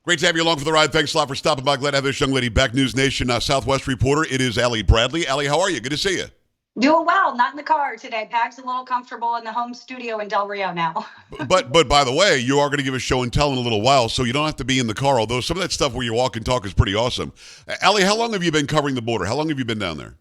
Great to have you along for the ride. Thanks a lot for stopping by. Glad to have this young lady back. News Nation Southwest reporter. It is Allie Bradley. Allie, how are you? Good to see you. Doing well, not in the car today. Pag's a little comfortable in the home studio in Del Rio now. But by the way, you are going to give a show and tell in a little while, so you don't have to be in the car. Although some of that stuff where you walk and talk is pretty awesome. Allie, how long have you been covering the border? How long have you been down there?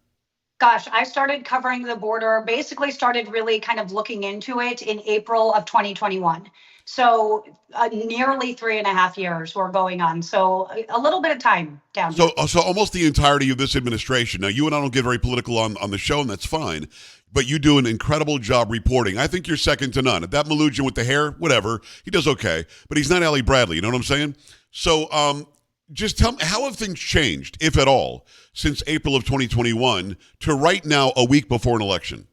Gosh, I started covering the border, basically started really kind of looking into it in April of 2021. So nearly 3.5 years were going on. So a little bit of time down here. So almost the entirety of this administration. Now, you and I don't get very political on the show, and that's fine. But you do an incredible job reporting. I think you're second to none. That Malugian with the hair, whatever, he does okay. But he's not Allie Bradley. You know what I'm saying? So just tell me, how have things changed, if at all, since April of 2021 to right now, a week before an election?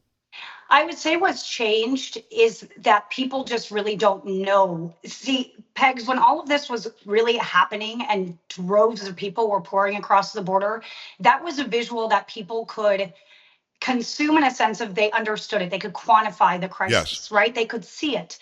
I would say what's changed is that people just really don't know. See, Pegs, when all of this was really happening and droves of people were pouring across the border, that was a visual that people could consume in a sense of they understood it. They could quantify the crisis, Yes. right? They could see it.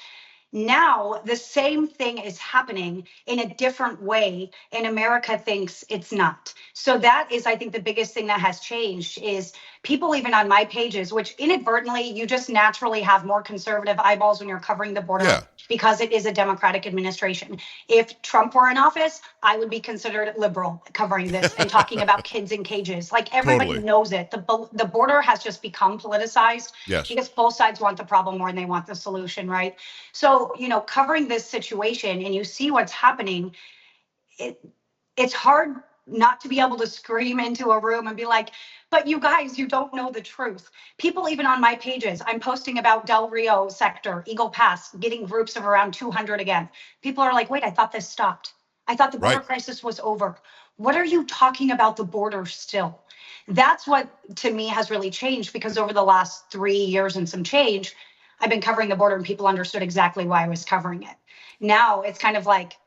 Now, the same thing is happening in a different way, and America thinks it's not. So that is, I think, the biggest thing that has changed is people, even on my pages, which inadvertently, you just naturally have more conservative eyeballs when you're covering the border. Yeah. Because it is a Democratic administration. If Trump were in office, I would be considered liberal covering this and talking about kids in cages. Like everybody Totally. knows it. The border has just become politicized Yes. because both sides want the problem more than they want the solution, right? So, covering this situation and you see what's happening, it's hard not to be able to scream into a room and be like, but you guys, you don't know the truth. People, even on my pages, I'm posting about Del Rio sector, Eagle Pass, getting groups of around 200 again. People are like, wait, I thought this stopped. I thought the border Right. crisis was over. What are you talking about the border still? That's what, to me, has really changed because over the last 3 years and some change, I've been covering the border and people understood exactly why I was covering it. Now it's kind of like,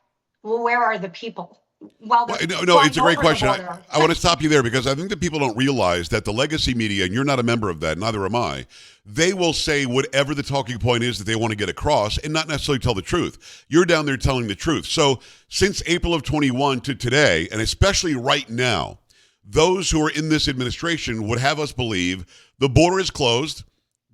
well, where are the people? While Well, they're no, flying it's a great over the question. border. I want to stop you there because I think that people don't realize that the legacy media, and you're not a member of that, neither am I, they will say whatever the talking point is that they want to get across and not necessarily tell the truth. You're down there telling the truth. So since April of 21 to today, and especially right now, those who are in this administration would have us believe the border is closed.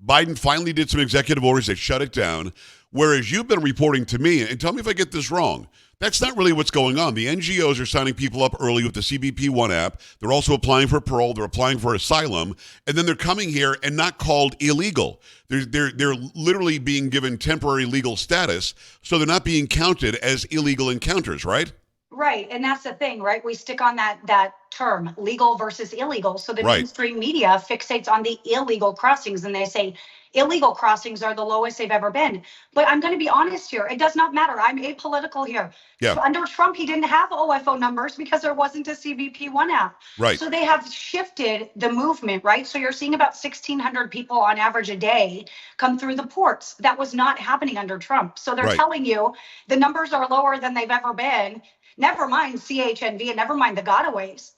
Biden finally did some executive orders that shut it down. Whereas you've been reporting to me, and tell me if I get this wrong, that's not really what's going on. The NGOs are signing people up early with the CBP One app. They're also applying for parole. They're applying for asylum. And then they're coming here and not called illegal. They're literally being given temporary legal status, so they're not being counted as illegal encounters, right? Right. And that's the thing, right? We stick on that term, legal versus illegal. So the Right. mainstream media fixates on the illegal crossings and they say illegal crossings are the lowest they've ever been. But I'm going to be honest here. It does not matter. I'm apolitical here. Yeah. Under Trump, he didn't have OFO numbers because there wasn't a CBP One app. Right. So they have shifted the movement, right? So you're seeing about 1,600 people on average a day come through the ports. That was not happening under Trump. So they're Right. telling you the numbers are lower than they've ever been. Never mind CHNV and never mind the gotaways.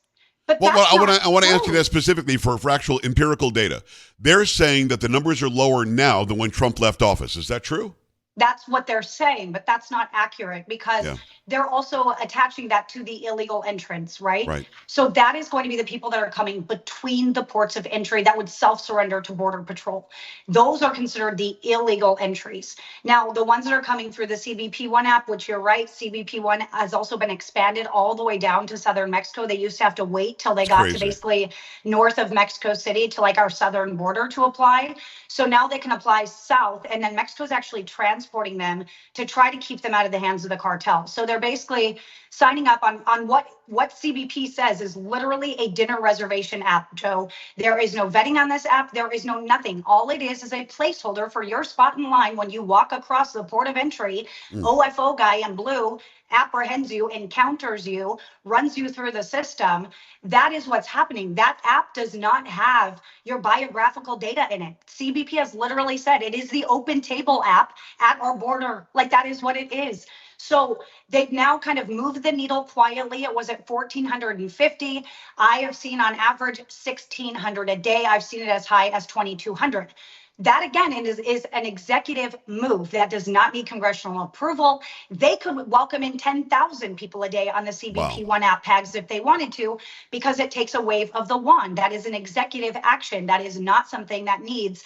But Well, that's I want to ask you true. that specifically for actual empirical data. They're saying that the numbers are lower now than when Trump left office. Is that true? That's what they're saying, but that's not accurate because Yeah. they're also attaching that to the illegal entrance, right? Right. So that is going to be the people that are coming between the ports of entry that would self-surrender to Border Patrol. Those are considered the illegal entries. Now, the ones that are coming through the CBP One app, which you're right, CBP One has also been expanded all the way down to southern Mexico. They used to have to wait till they It's got to crazy. basically north of Mexico City to like our southern border to apply. So now they can apply south, and then Mexico's actually transporting them to try to keep them out of the hands of the cartel. So they're basically signing up on what CBP says is literally a dinner reservation app, Joe. There is no vetting on this app. There is no nothing. All it is a placeholder for your spot in line when you walk across the port of entry. OFO guy in blue apprehends you, encounters you, runs you through the system. That is what's happening. That app does not have your biographical data in it. CBP has literally said it is the open table app at our border. Like that is what it is. So they've now kind of moved the needle quietly. It was at 1,450. I have seen on average 1,600 a day. I've seen it as high as 2,200. That again is an executive move that does not need congressional approval. They could welcome in 10,000 people a day on the Wow. CBP1 app tags if they wanted to, because it takes a wave of the wand. That is an executive action. That is not something that needs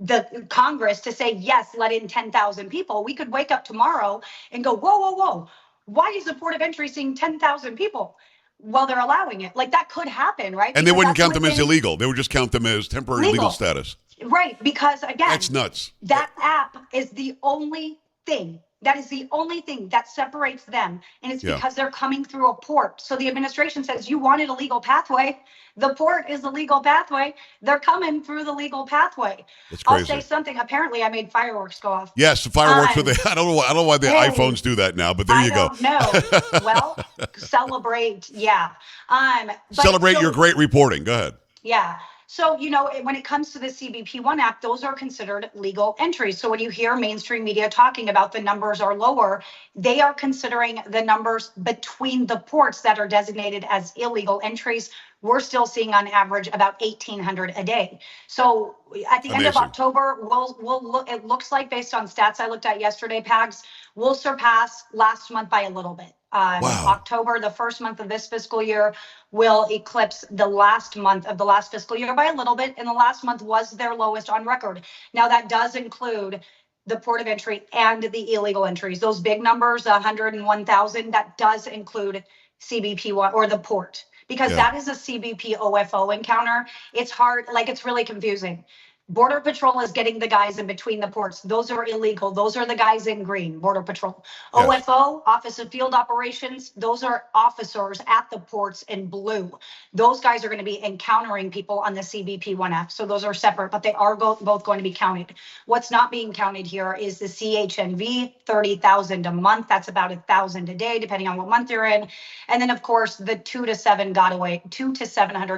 the Congress to say, yes, let in 10,000 people. We could wake up tomorrow and go, whoa, whoa, whoa. Why is the Port of Entry seeing 10,000 people? Well, they're allowing it. Like that could happen, right? And they Because wouldn't that's count them as within illegal. They would just count them as temporary legal legal. status. Right, because again, That's nuts. that app is the only thing. That is the only thing that separates them. And it's Yeah. because they're coming through a port. So the administration says, you wanted a legal pathway. The port is the legal pathway. They're coming through the legal pathway. That's I'll crazy. say something. Apparently, I made fireworks go off. Yes, the fireworks with the, I don't know why the Hey, iPhones do that now, but there you go. I don't know. Well, celebrate. Yeah. But Celebrate so- your great reporting. Go ahead. Yeah. So, when it comes to the CBP1 Act, those are considered legal entries. So when you hear mainstream media talking about the numbers are lower, they are considering the numbers between the ports that are designated as illegal entries. We're still seeing on average about 1,800 a day. So at the end of Amazing. October, we'll look, it looks like based on stats I looked at yesterday, Pags, we'll surpass last month by a little bit. Wow. October, the first month of this fiscal year, will eclipse the last month of the last fiscal year by a little bit. And the last month was their lowest on record. Now that does include the port of entry and the illegal entries. Those big numbers, 101,000, that does include CBP1 or the port, because Yeah. that is a CBP OFO encounter. It's hard, like it's really confusing. Border Patrol is getting the guys in between the ports. Those are illegal. Those are the guys in green, Border Patrol. Yes. OFO, Office of Field Operations, those are officers at the ports in blue. Those guys are going to be encountering people on the CBP1F. So those are separate, but they are both going to be counted. What's not being counted here is the CHNV, 30,000 a month. That's about 1,000 a day, depending on what month you're in. And then, of course, the 2 to 700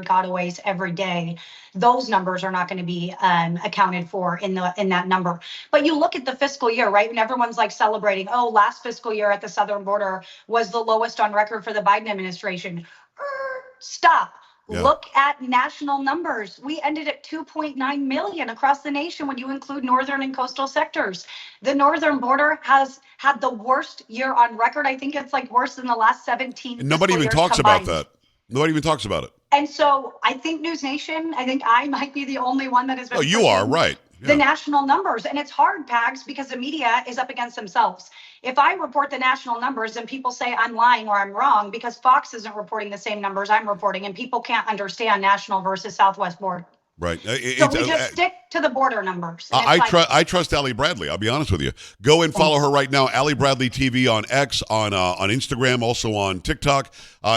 gotaways every day. Those numbers are not going to be accounted for in that number. But you look at the fiscal year, right? And everyone's like celebrating, oh, last fiscal year at the southern border was the lowest on record for the Biden administration. Stop. Yeah. Look at national numbers. We ended at 2.9 million across the nation when you include northern and coastal sectors. The northern border has had the worst year on record. I think it's like worse than the last 17 And nobody fiscal even years talks combined. about that. Nobody even talks about it. And so I think News Nation, I think I might be the only one that has been. Oh, you are, pushing right. The Yeah. national numbers. And it's hard, Pags, because the media is up against themselves. If I report the national numbers and people say I'm lying or I'm wrong because Fox isn't reporting the same numbers I'm reporting, and people can't understand national versus Southwest border. Right. So we just stick to the border numbers. And I trust Allie Bradley. I'll be honest with you. Go and follow her right now, Allie Bradley TV on X, on Instagram, also on TikTok.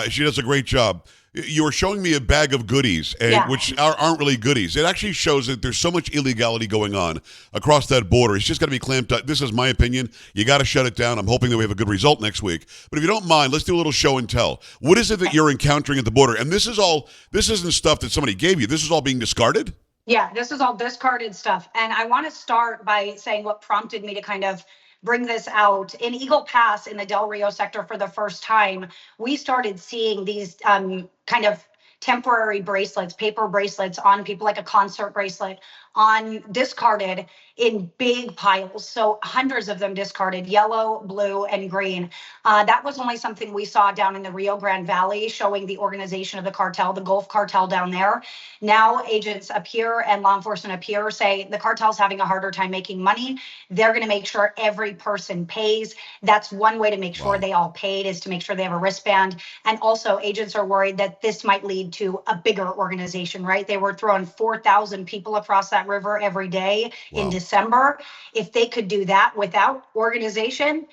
She does a great job. You were showing me a bag of goodies, which aren't really goodies. It actually shows that there's so much illegality going on across that border. It's just got to be clamped up. This is my opinion. You got to shut it down. I'm hoping that we have a good result next week. But if you don't mind, let's do a little show and tell. What is it that you're encountering at the border? And this isn't stuff that somebody gave you. This is all being discarded? Yeah, this is all discarded stuff. And I want to start by saying what prompted me to kind of bring this out. In Eagle Pass in the Del Rio sector for the first time, we started seeing these kind of temporary bracelets, paper bracelets on people, like a concert bracelet, on discarded in big piles. So hundreds of them discarded, yellow, blue, and green. That was only something we saw down in the Rio Grande Valley, showing the organization of the cartel, the Gulf cartel down there. Now agents up here and law enforcement up here say the cartel's having a harder time making money. They're going to make sure every person pays. That's one way to make sure they all paid, is to make sure they have a wristband. And also agents are worried that this might lead to a bigger organization, right? They were throwing 4,000 people across that river every day in December. If they could do that without organization,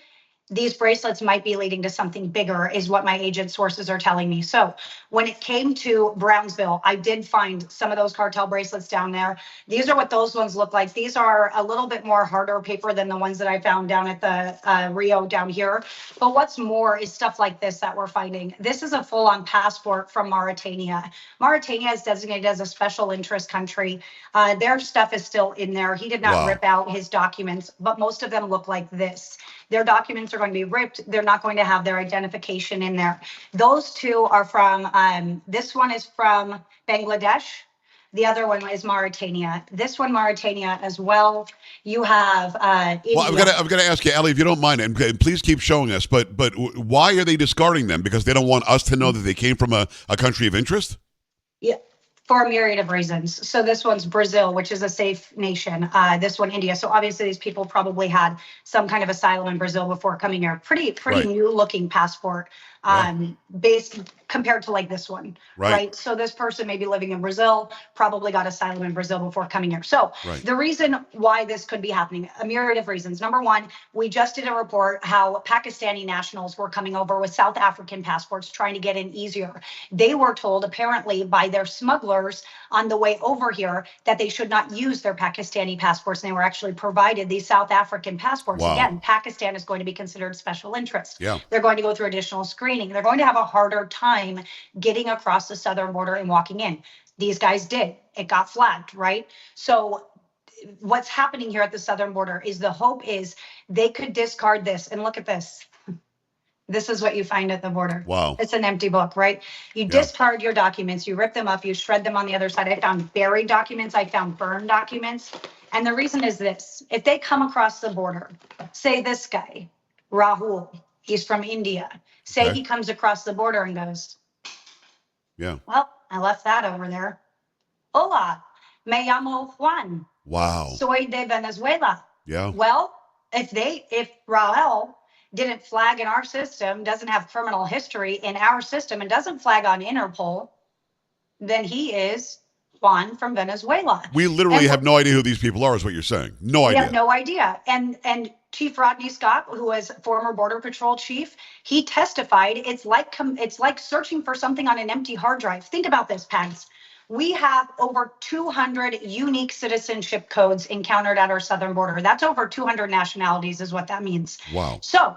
these bracelets might be leading to something bigger, is what my agent sources are telling me. So when it came to Brownsville, I did find some of those cartel bracelets down there. These are what those ones look like. These are a little bit more harder paper than the ones that I found down at the Rio down here. But what's more is stuff like this that we're finding. This is a full-on passport from Mauritania. Mauritania is designated as a special interest country. Their stuff is still in there. He did not rip out his documents, but most of them look like this. Their documents are going to be ripped. They're not going to have their identification in there. Those two are from, this one is from Bangladesh. The other one is Mauritania. This one, Mauritania as well. You have Well, India. I've got to ask you, Allie, if you don't mind, and please keep showing us. But why are they discarding them? Because they don't want us to know that they came from a country of interest. Yeah, for a myriad of reasons. So this one's Brazil, which is a safe nation. This one, India. So obviously these people probably had some kind of asylum in Brazil before coming here. Pretty Right. new looking passport, Yeah. based compared to like this one, Right. right? So this person may be living in Brazil, probably got asylum in Brazil before coming here. So Right. the reason why this could be happening, a myriad of reasons. Number one, we just did a report how Pakistani nationals were coming over with South African passports trying to get in easier. They were told apparently by their smugglers on the way over here that they should not use their Pakistani passports. And they were actually provided these South African passports. Wow. Again, Pakistan is going to be considered special interest. Yeah. They're going to go through additional screening. They're going to have a harder time getting across the southern border and walking in. These guys did. It got flagged, right? So what's happening here at the southern border is the hope is they could discard this. And look at this. This is what you find at the border. Wow. It's an empty book, right? You Yeah. discard your documents, you rip them up, you shred them on the other side. I found buried documents, I found burned documents. And the reason is this: if they come across the border, say this guy, Rahul, he's from India. Say Okay. he comes across the border and goes, Yeah. well, I left that over there. Hola, me llamo Juan. Wow. Soy de Venezuela. Yeah. Well, if Raul didn't flag in our system, doesn't have criminal history in our system, and doesn't flag on Interpol, then he is Juan from Venezuela. We literally And have no idea who these people are, is what you're saying. No we idea. have no idea. And Chief Rodney Scott, who was former Border Patrol chief, he testified it's like searching for something on an empty hard drive. Think about this, Pags. We have over 200 unique citizenship codes encountered at our southern border. That's over 200 nationalities is what that means. Wow. So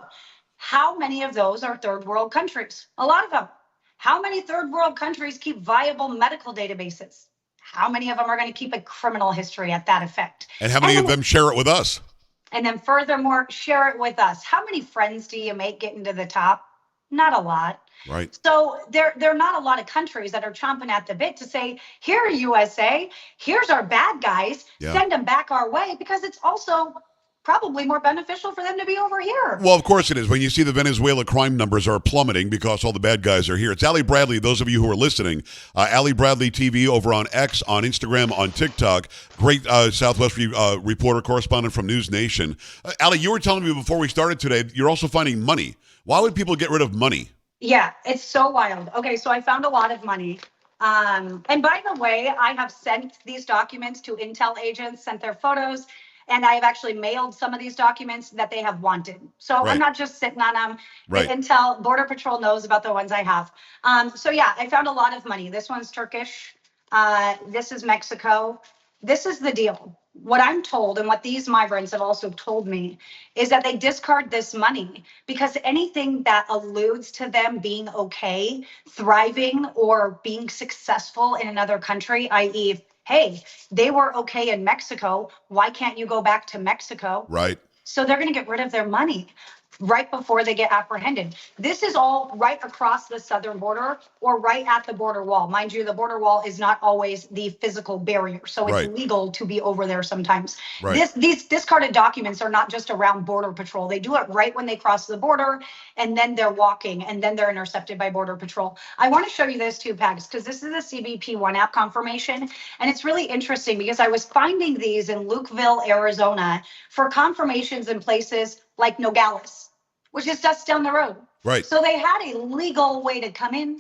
how many of those are third world countries? A lot of them. How many third world countries keep viable medical databases? How many of them are going to keep a criminal history at that effect? And how many of them share it with us? And then furthermore, share it with us. How many friends do you make getting to the top? Not a lot. Right. So there are not a lot of countries that are chomping at the bit to say, here, USA, here's our bad guys, Yeah. send them back our way, because it's also probably more beneficial for them to be over here. Well, of course it is. When you see the Venezuela crime numbers are plummeting because all the bad guys are here. It's Allie Bradley, those of you who are listening. Allie Bradley TV over on X, on Instagram, on TikTok. Great Southwest reporter, correspondent from News Nation. Allie, you were telling me before we started today, you're also finding money. Why would people get rid of money? Yeah, it's so wild. Okay, so I found a lot of money. And by the way, I have sent these documents to intel agents, sent their photos, and I have actually mailed some of these documents that they have wanted. So Right. I'm not just sitting on them. Right. The intel, Border Patrol knows about the ones I have. So yeah, I found a lot of money. This one's Turkish. This is Mexico. This is the deal. What I'm told, and what these migrants have also told me, is that they discard this money because anything that alludes to them being okay, thriving, or being successful in another country, i.e., hey, they were okay in Mexico, why can't you go back to Mexico? Right. So they're going to get rid of their money right before they get apprehended. This is all right across the southern border or right at the border wall. Mind you, the border wall is not always the physical barrier, so it's Right. legal to be over there sometimes. Right. These discarded documents are not just around Border Patrol. They do it right when they cross the border, and then they're walking, and then they're intercepted by Border Patrol. I want to show you this too, Pags, because this is a CBP One app confirmation, and it's really interesting because I was finding these in Lukeville, Arizona, for confirmations in places like Nogales, which is just down the road. Right. So they had a legal way to come in,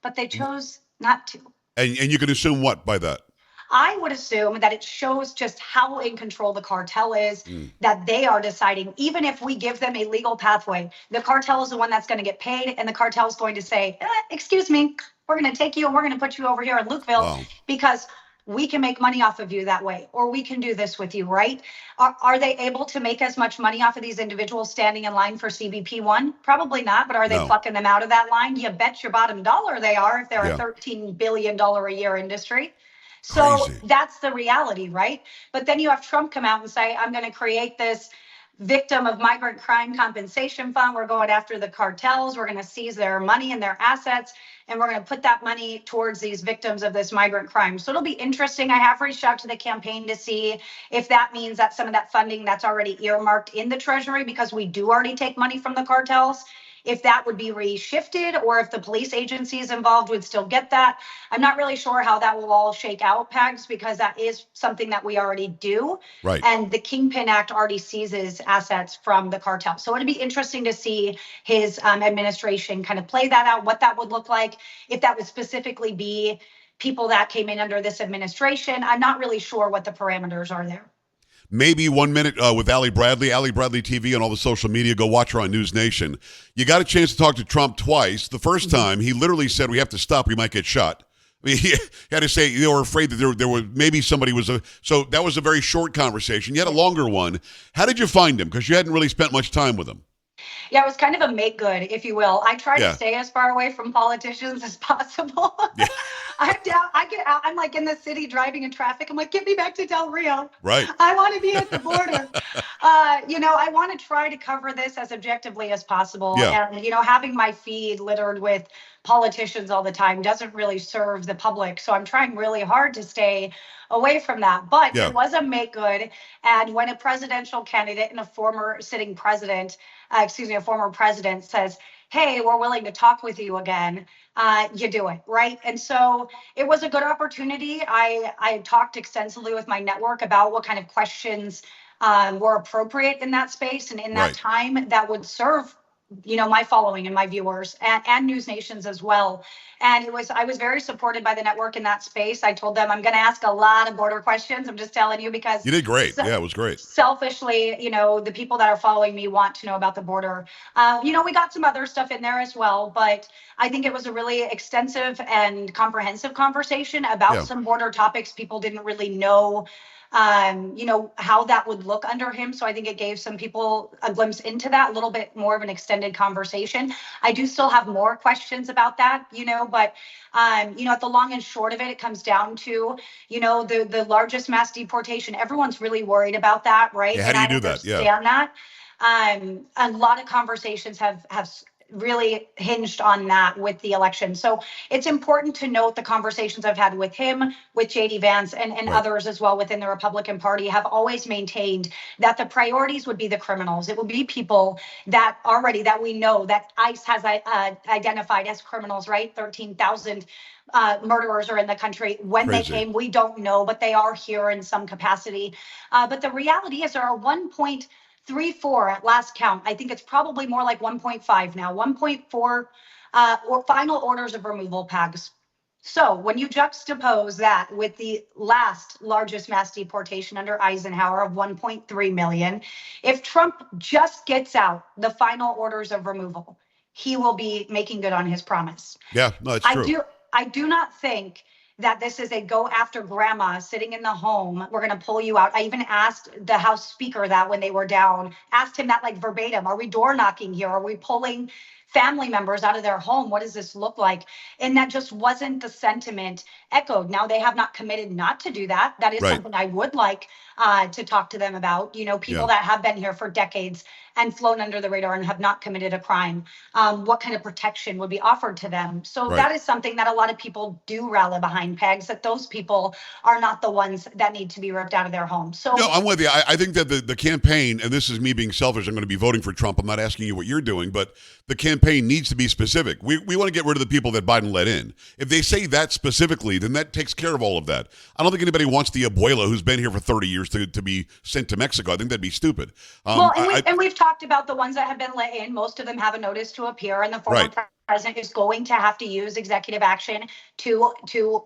but they chose not to. And you can assume what by that? I would assume that it shows just how in control the cartel is, that they are deciding, even if we give them a legal pathway, the cartel is the one that's going to get paid, and the cartel is going to say, excuse me, we're going to take you and we're going to put you over here in Lukeville Wow. because we can make money off of you that way, or we can do this with you, right? Are they able to make as much money off of these individuals standing in line for CBP One? Probably not, but are they No. plucking them out of that line? You bet your bottom dollar they are if they're Yeah. a $13 billion a year industry. So Crazy. that's the reality, right? But then you have Trump come out and say, I'm going to create this victim of migrant crime compensation fund. We're going after the cartels. We're going to seize their money and their assets, and we're going to put that money towards these victims of this migrant crime. So it'll be interesting. I have reached out to the campaign to see if that means that some of that funding that's already earmarked in the Treasury, because we do already take money from the cartels, if that would be reshifted, or if the police agencies involved would still get that. I'm not really sure how that will all shake out, Pags, because that is something that we already do. Right. And the Kingpin Act already seizes assets from the cartel. So it'd be interesting to see his administration kind of play that out, what that would look like, if that would specifically be people that came in under this administration. I'm not really sure what the parameters are there. Maybe 1 minute with Ali Bradley TV on all the social media. Go watch her on News Nation. You got a chance to talk to Trump twice. The first time, he literally said, we have to stop, we might get shot. I mean, he had to say they were afraid that there was maybe somebody was so that was a very short conversation. You had a longer one. How did you find him? Because you hadn't really spent much time with him. Yeah, it was kind of a make good, if you will. I try to stay as far away from politicians as possible. Yeah. I'm like in the city driving in traffic. I'm like, get me back to Del Rio. Right. I want to be at the border. I want to try to cover this as objectively as possible. Yeah. And, having my feed littered with politicians all the time doesn't really serve the public. So I'm trying really hard to stay away from that. But it was a make good. And when a presidential candidate and a former sitting president, a former president says, hey, we're willing to talk with you again, you do it, right? And so it was a good opportunity. I talked extensively with my network about what kind of questions were appropriate in that space and in that time that would serve my following and my viewers and News Nations as well. And I was very supported by the network in that space. I told them I'm going to ask a lot of border questions. I'm just telling you, because you did great. Yeah, it was great. Selfishly, the people that are following me want to know about the border. We got some other stuff in there as well, but I think it was a really extensive and comprehensive conversation about some border topics. People didn't really know how that would look under him. So I think it gave some people a glimpse into that, a little bit more of an extended conversation. I do still have more questions about that, but at the long and short of it, it comes down to, the largest mass deportation. Everyone's really worried about that, right? Yeah, how do you do that? Yeah. That. A lot of conversations have really hinged on that with the election. So it's important to note the conversations I've had with him, with JD Vance, and others as well within the Republican Party have always maintained that the priorities would be the criminals. It would be people that we know that ICE has identified as criminals, right? 13,000 murderers are in the country. When they came, we don't know, but they are here in some capacity. But the reality is there are 1.34 at last count. I think it's probably more like 1.5 now, 1.4 or final orders of removal, Pags. So when you juxtapose that with the last largest mass deportation under Eisenhower of 1.3 million, if Trump just gets out the final orders of removal, he will be making good on his promise. Yeah, no, it's true. I do not think that this is a go after grandma sitting in the home. We're going to pull you out. I even asked the House Speaker that when they were down, asked him that like verbatim. Are we door knocking here? Are we pulling family members out of their home? What does this look like? And that just wasn't the sentiment echoed. Now they have not committed not to do that. That is something I would like to talk to them about. People that have been here for decades and flown under the radar and have not committed a crime. What kind of protection would be offered to them? So that is something that a lot of people do rally behind, Pegs, that those people are not the ones that need to be ripped out of their homes. So no, I'm with you. I think that the campaign, and this is me being selfish, I'm going to be voting for Trump. I'm not asking you what you're doing, but the campaign needs to be specific. We want to get rid of the people that Biden let in. If they say that specifically, then that takes care of all of that. I don't think anybody wants the abuela who's been here for 30 years to be sent to Mexico. I think that'd be stupid. We've talked about the ones that have been let in. Most of them have a notice to appear, and the former president is going to have to use executive action to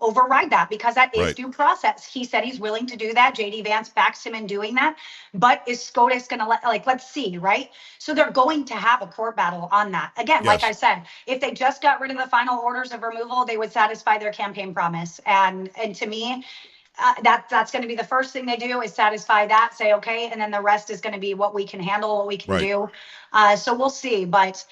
override that, because that is due process. He said he's willing to do that. JD Vance backs him in doing that. But is SCOTUS going to let's see, right? So they're going to have a court battle on that. Again, like I said, if they just got rid of the final orders of removal, they would satisfy their campaign promise. And to me, That's going to be the first thing they do is satisfy that, say okay, and then the rest is going to be what we can handle, what we can Right. do. So we'll see, but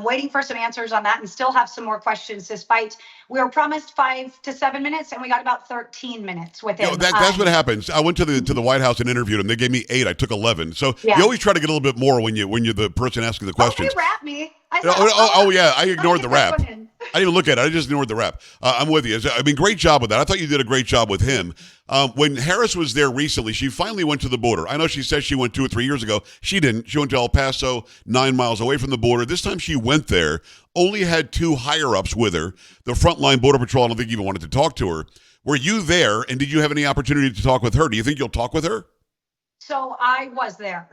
waiting for some answers on that, and still have some more questions. Despite we were promised 5 to 7 minutes, and we got about 13 minutes with him. That's what happens. I went to the White House and interviewed him. They gave me 8. I took 11. So you always try to get a little bit more when you're the person asking the questions. Oh, they wrap me. I said, Yeah, I ignored the rap. I I didn't even look at it. I just ignored the rap. I'm with you. I mean, great job with that. I thought you did a great job with him. When Harris was there recently, she finally went to the border. I know she said she went 2 or 3 years ago. She didn't. She went to El Paso, 9 miles away from the border. This time she went there, only had 2 higher-ups with her. The frontline Border Patrol, I don't think even wanted to talk to her. Were you there, and did you have any opportunity to talk with her? Do you think you'll talk with her? So I was there.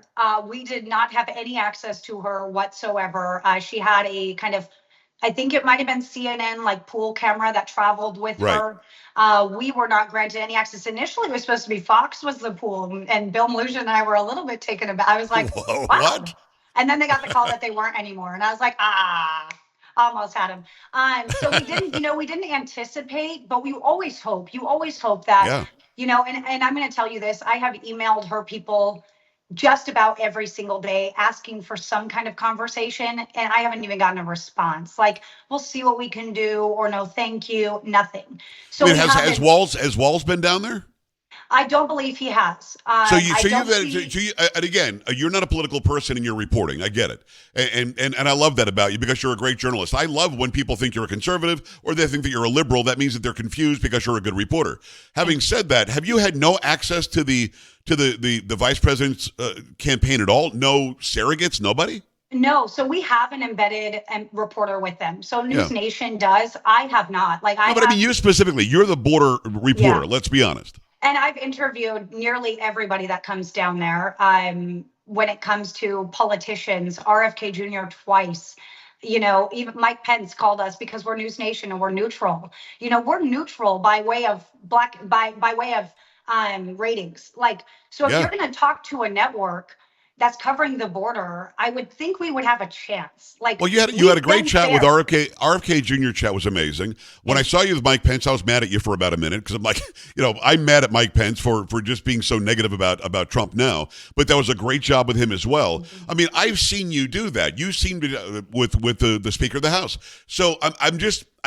We did not have any access to her whatsoever. She had a kind of, I think it might have been CNN like pool camera that traveled with Right. her. We were not granted any access. Initially, it was supposed to be Fox was the pool, and Bill Malusian and I were a little bit taken aback. I was like, Whoa, wow. what? And then they got the call that they weren't anymore, and I was like, almost had him. So we didn't, we didn't anticipate, but we always hope. You always hope that, Yeah. And I'm going to tell you this. I have emailed her people just about every single day asking for some kind of conversation, and I haven't even gotten a response. Like, we'll see what we can do, or no, thank you, nothing. So I mean, has Walls been down there? I don't believe he has. And again, you're not a political person in your reporting. I get it, and I love that about you because you're a great journalist. I love when people think you're a conservative or they think that you're a liberal. That means that they're confused because you're a good reporter. Having said that, have you had no access to the vice president's campaign at all? No surrogates, nobody. No, so we have an embedded reporter with them. So News Nation does. I have not. But I mean, you specifically, you're the border reporter. Yeah. Let's be honest. And I've interviewed nearly everybody that comes down there. When it comes to politicians, RFK Jr. twice. Even Mike Pence called us because we're News Nation and we're neutral. We're neutral by way of by way of ratings. So if you're going to talk to a network that's covering the border, I would think we would have a chance. Well, you had a great chat with RFK. RFK Jr. chat was amazing. When I saw you with Mike Pence, I was mad at you for about a minute because I'm like, I'm mad at Mike Pence for just being so negative about Trump now. But that was a great job with him as well. I mean, I've seen you do that. You seem to with the Speaker of the House. So I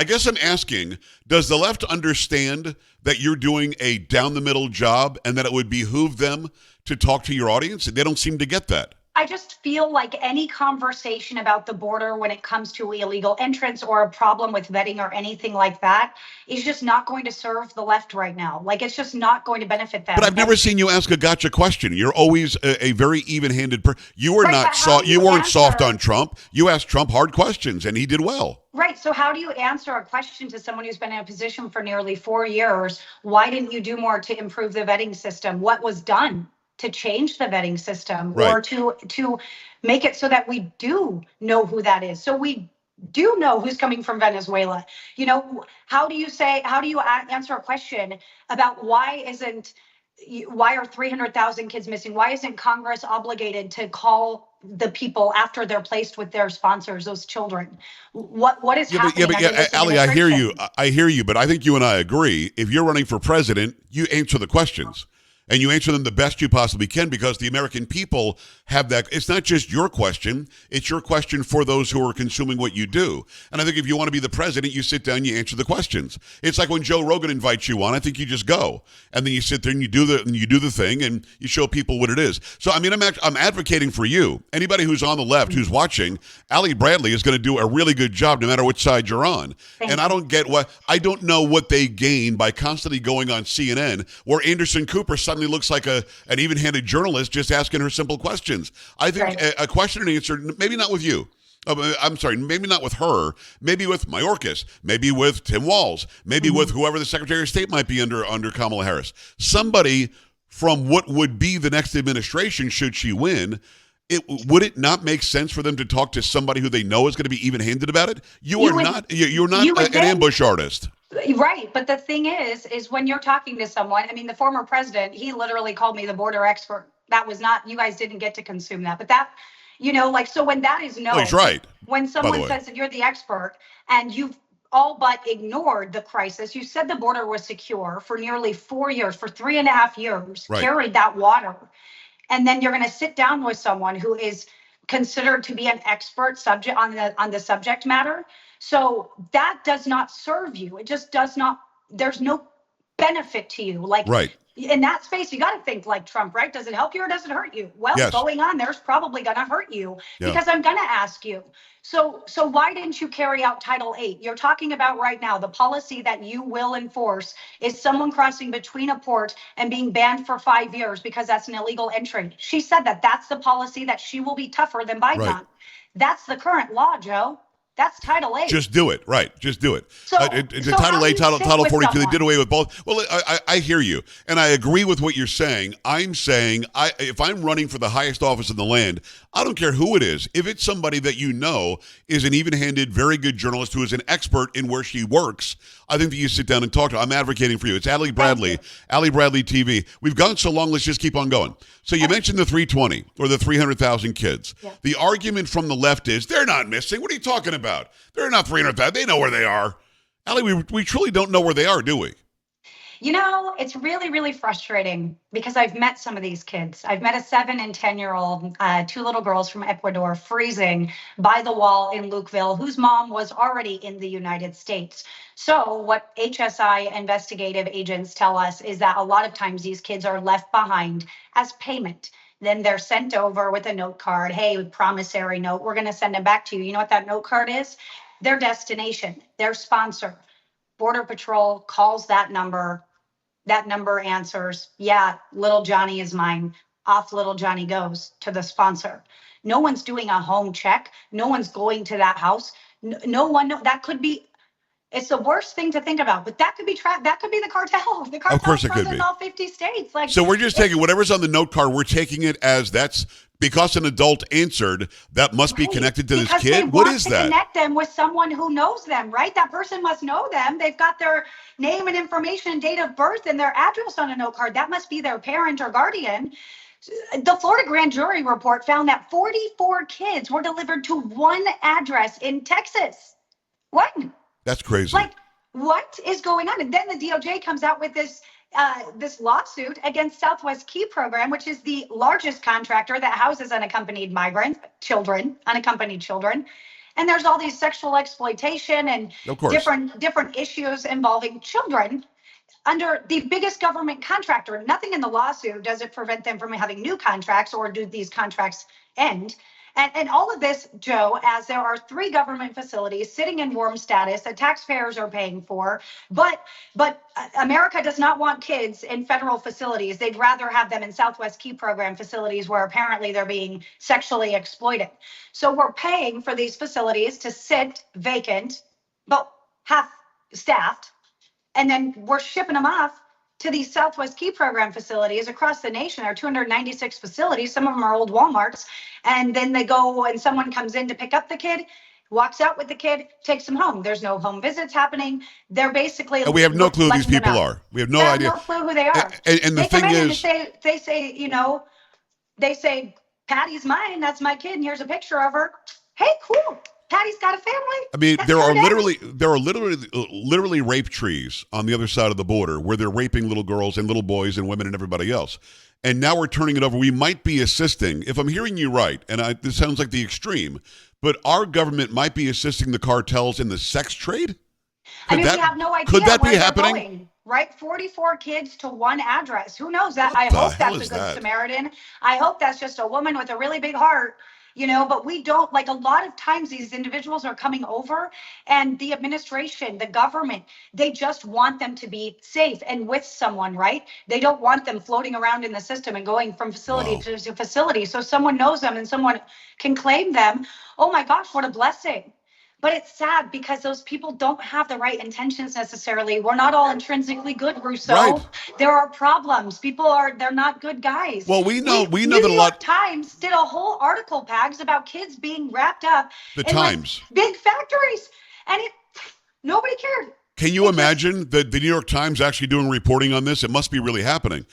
guess I'm asking, does the left understand that you're doing a down the middle job and that it would behoove them to talk to your audience? They don't seem to get that. I just feel like any conversation about the border when it comes to illegal entrance or a problem with vetting or anything like that is just not going to serve the left right now. It's just not going to benefit them. But I've never seen you ask a gotcha question. You're always a very even-handed person. You were not soft. You weren't soft on Trump. You asked Trump hard questions, and he did well. Right. So how do you answer a question to someone who's been in a position for nearly 4 years? Why didn't you do more to improve the vetting system? What was done to change the vetting system, right, or to make it so that we do know who that is? So we do know who's coming from Venezuela. How do you answer a question about why are 300,000 kids missing? Why isn't Congress obligated to call the people after they're placed with their sponsors, those children? What is happening? Ali, I hear you, but I think you and I agree. If you're running for president, you answer the questions. And you answer them the best you possibly can because the American people have that. It's not just your question. It's your question for those who are consuming what you do. And I think if you want to be the president, you sit down, you answer the questions. It's like when Joe Rogan invites you on, I think you just go. And then you sit there and you do the thing and you show people what it is. So, I mean, I'm advocating for you. Anybody who's on the left who's watching, Ali Bradley is going to do a really good job no matter which side you're on. And I don't know what they gain by constantly going on CNN where Anderson Cooper suddenly looks like an even-handed journalist just asking her simple questions. I think a question and answer, maybe not with you. I'm sorry, maybe not with her, maybe with Mayorkas, maybe with Tim Walz, maybe with whoever the Secretary of State might be under Kamala Harris. Somebody from what would be the next administration should she win. Would it not make sense for them to talk to somebody who they know is going to be even-handed about it? You're not an ambush artist. Right. But the thing is when you're talking to someone, I mean, the former president, he literally called me the border expert. That was not, you guys didn't get to consume that. But that, so when that is known, he's right. When someone says that you're the expert and you've all but ignored the crisis. You said the border was secure for nearly 4 years, for 3.5 years, Right. carried that water. And then you're going to sit down with someone who is considered to be an expert subject on the subject matter. So that does not serve you. It just does not. There's no benefit to you. Like, Right. in that space, you got to think like Trump, right? Does it help you or does it hurt you? Well, Yes. going on there's probably going to hurt you, Yeah. because I'm going to ask you. So why didn't you carry out Title VIII? You're talking about right now, the policy that you will enforce is someone crossing between a port and being banned for 5 years because that's an illegal entry. She said that that's the policy that she will be tougher than Biden Right. on. That's the current law, Joe. That's Title VIII. Just do it. Right. Just do it. So- the so Title how A, do you sit Title with 42, they someone? did away with both. Well, I hear you. And I agree with what you're saying. I'm saying if I'm running for the highest office in the land, I don't care who it is. If it's somebody that you know is an even-handed, very good journalist who is an expert in where she works, I think that you sit down and talk to her. I'm advocating for you. It's Allie Bradley, Allie Bradley TV. We've gone so long, let's just keep on going. So you mentioned the 320 or the 300,000 kids. Yeah. The argument from the left is they're not missing. What are you talking about? They're not 300,000. They know where they are. Allie, we truly don't know where they are, do we? You know, it's really, really frustrating because I've met some of these kids. I've met a 7 and 10-year-old, 2 little girls from Ecuador, freezing by the wall in Lukeville, whose mom was already in the United States. So what HSI investigative agents tell us is that a lot of times these kids are left behind as payment. Then they're sent over with a note card. Hey, promissory note, we're going to send them back to you. You know what that note card is? Their destination, their sponsor. Border Patrol calls that number. That number answers, yeah, little Johnny is mine. Off little Johnny goes to the sponsor. No one's doing a home check. No one's going to that house. No one, that could be, it's the worst thing to think about, but that could be that could be the cartel. The cartel Of course it could present be. in all 50 states. Like, So we're just taking whatever's on the note card, we're taking it as that's because an adult answered, that must be right, connected to this because they kid. What want is to that? connect them with someone who knows them, right? That person must know them. They've got their name and information, date of birth, and their address on a note card. That must be their parent or guardian. The Florida grand jury report found that 44 kids were delivered to one address in Texas. What? That's crazy. Like, what is going on? And then the DOJ comes out with this lawsuit against Southwest Key Program, which is the largest contractor that houses unaccompanied unaccompanied children. And there's all these sexual exploitation and Of course. different issues involving children under the biggest government contractor. Nothing in the lawsuit does it prevent them from having new contracts, or do these contracts end? And all of this, Joe, as there are 3 government facilities sitting in warm status that taxpayers are paying for, but America does not want kids in federal facilities. They'd rather have them in Southwest Key Program facilities where apparently they're being sexually exploited. So we're paying for these facilities to sit vacant, but half staffed, and then we're shipping them off to these Southwest Key Program facilities across the nation. There are 296 facilities. Some of them are old Walmarts. And then they go and someone comes in to pick up the kid, walks out with the kid, takes them home. There's no home visits happening. They're basically. And we have no clue who these people are. We have no idea. No clue who they are. And the thing is, they say, Patty's mine. That's my kid. And here's a picture of her. Hey, cool. Patty's got a family. I mean, That's there are her literally rape trees on the other side of the border where they're raping little girls and little boys and women and everybody else. And now we're turning it over. We might be assisting, if I'm hearing you right, and this sounds like the extreme, but our government might be assisting the cartels in the sex trade? We have no idea. Could that be where they're happening? going, right? 44 kids to one address. Who knows that? What I the hope hell that's is a good that? Samaritan. I hope that's just a woman with a really big heart. But we don't, like, a lot of times these individuals are coming over and the administration, the government, they just want them to be safe and with someone, right? They don't want them floating around in the system and going from facility to facility. So someone knows them and someone can claim them. Oh my gosh, what a blessing. But it's sad because those people don't have the right intentions necessarily. We're not all intrinsically good, Russo. Right. There are problems. They're not good guys. Well, we know that a New York lot. Times did a whole article, Pags, about kids being wrapped up The in Times. big factories, and nobody cared. Can you imagine the New York Times actually doing reporting on this? It must be really happening,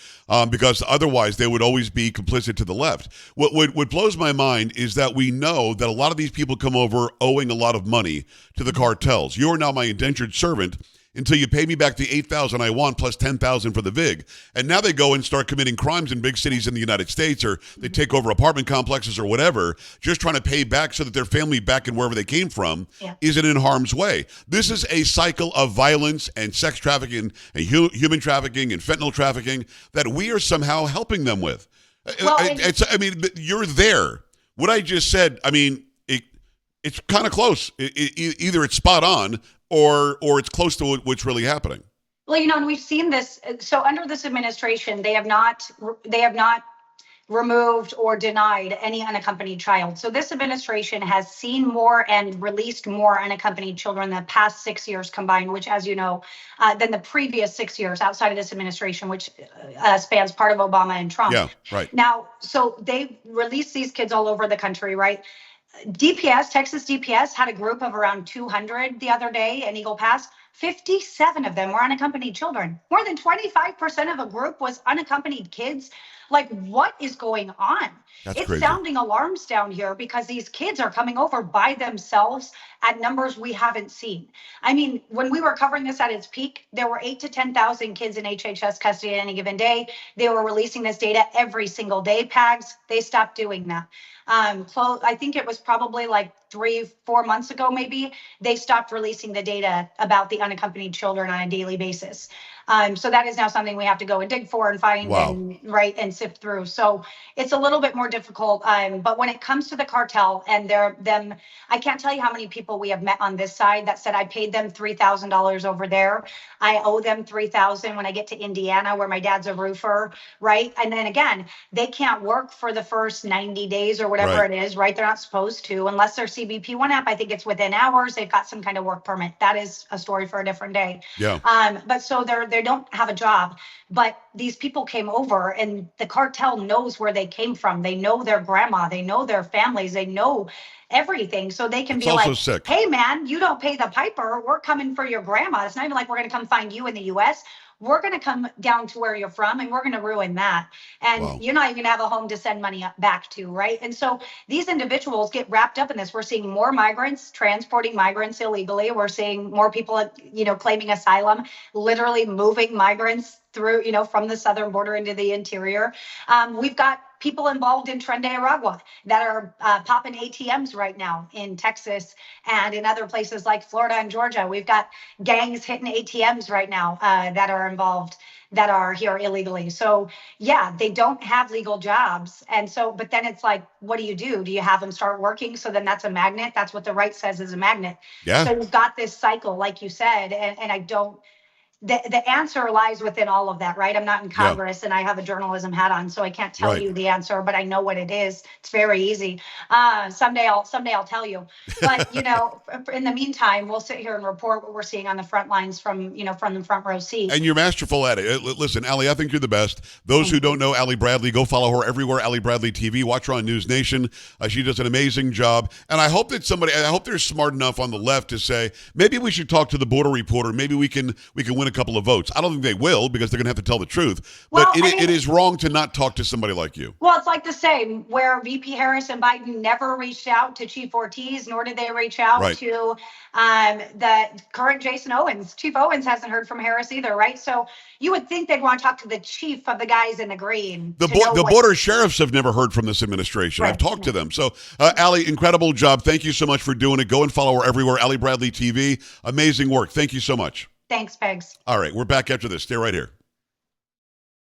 because otherwise they would always be complicit to the left. What blows my mind is that we know that a lot of these people come over owing a lot of money to the cartels. You are now my indentured servant until you pay me back the $8,000 I want plus $10,000 for the VIG. And now they go and start committing crimes in big cities in the United States, or they take over apartment complexes or whatever, just trying to pay back so that their family back in wherever they came from isn't in harm's way. This is a cycle of violence and sex trafficking and human trafficking and fentanyl trafficking that we are somehow helping them with. Well, You're there. What I just said, it's kind of close. Either it's spot on or it's close to what's really happening. Well, and we've seen this. So under this administration, they have not removed or denied any unaccompanied child. So this administration has seen more and released more unaccompanied children in the past 6 years combined, which, as you know, than the previous 6 years outside of this administration, which spans part of Obama and Trump. Yeah, right. Now, so they released these kids all over the country, right? DPS, Texas DPS, had a group of around 200 the other day in Eagle Pass. 57 of them were unaccompanied children. More than 25% of a group was unaccompanied kids. Like, what is going on? That's it's crazy. Sounding alarms down here because these kids are coming over by themselves at numbers we haven't seen. I mean, when we were covering this at its peak, there were 8,000 to 10,000 kids in HHS custody at any given day. They were releasing this data every single day. PAGs, they stopped doing that. I think it was probably like 3-4 months ago, maybe, they stopped releasing the data about the unaccompanied children on a daily basis. So that is now something we have to go and dig for and find and sift through. So it's a little bit more difficult. But when it comes to the cartel and them, I can't tell you how many people we have met on this side that said, I paid them $3,000 over there. I owe them $3,000 when I get to Indiana, where my dad's a roofer, right? And then again, they can't work for the first 90 days or whatever it is, right? They're not supposed to, unless they're CBP1 app. I think it's within hours. They've got some kind of work permit. That is a story for a different day. Yeah. But so they don't have a job, but these people came over and the cartel knows where they came from. They know their grandma, they know their families, they know everything. So they can be like, sick. Hey man, you don't pay the piper. We're coming for your grandma. It's not even like we're going to come find you in the US. We're going to come down to where you're from and we're going to ruin that. And you're not even going to have a home to send money back to, right? And so these individuals get wrapped up in this. We're seeing more migrants transporting migrants illegally. We're seeing more people, claiming asylum, literally moving migrants through, from the southern border into the interior. We've got people involved in Tren de Aragua that are popping ATMs right now in Texas and in other places like Florida and Georgia. We've got gangs hitting ATMs right now that are involved, that are here illegally. So yeah, they don't have legal jobs. And so, but then it's like, what do? Do you have them start working? So then that's a magnet. That's what the right says is a magnet. Yeah. So you've got this cycle, like you said, and I don't, the answer lies within all of that, right? I'm not in Congress and I have a journalism hat on, so I can't tell you the answer, but I know what it is. It's very easy. Someday I'll tell you. But in the meantime, we'll sit here and report what we're seeing on the front lines from the front row seat. And you're masterful at it. Listen, Allie, I think you're the best. Those who don't know Allie Bradley, go follow her everywhere. Allie Bradley TV. Watch her on News Nation. She does an amazing job. And I hope I hope they're smart enough on the left to say maybe we should talk to the border reporter. Maybe we can win a couple of votes. I don't think they will, because they're going to have to tell the truth. But it is wrong to not talk to somebody like you. Well, it's like the same where VP Harris and Biden never reached out to Chief Ortiz, nor did they reach out to the current Jason Owens. Chief Owens hasn't heard from Harris either, right? So you would think they'd want to talk to the chief of the guys in the green. The border sheriffs have never heard from this administration. I've talked to them. So, Allie, incredible job. Thank you so much for doing it. Go and follow her everywhere. Allie Bradley TV. Amazing work. Thank you so much. Thanks, Pegs. All right, we're back after this. Stay right here.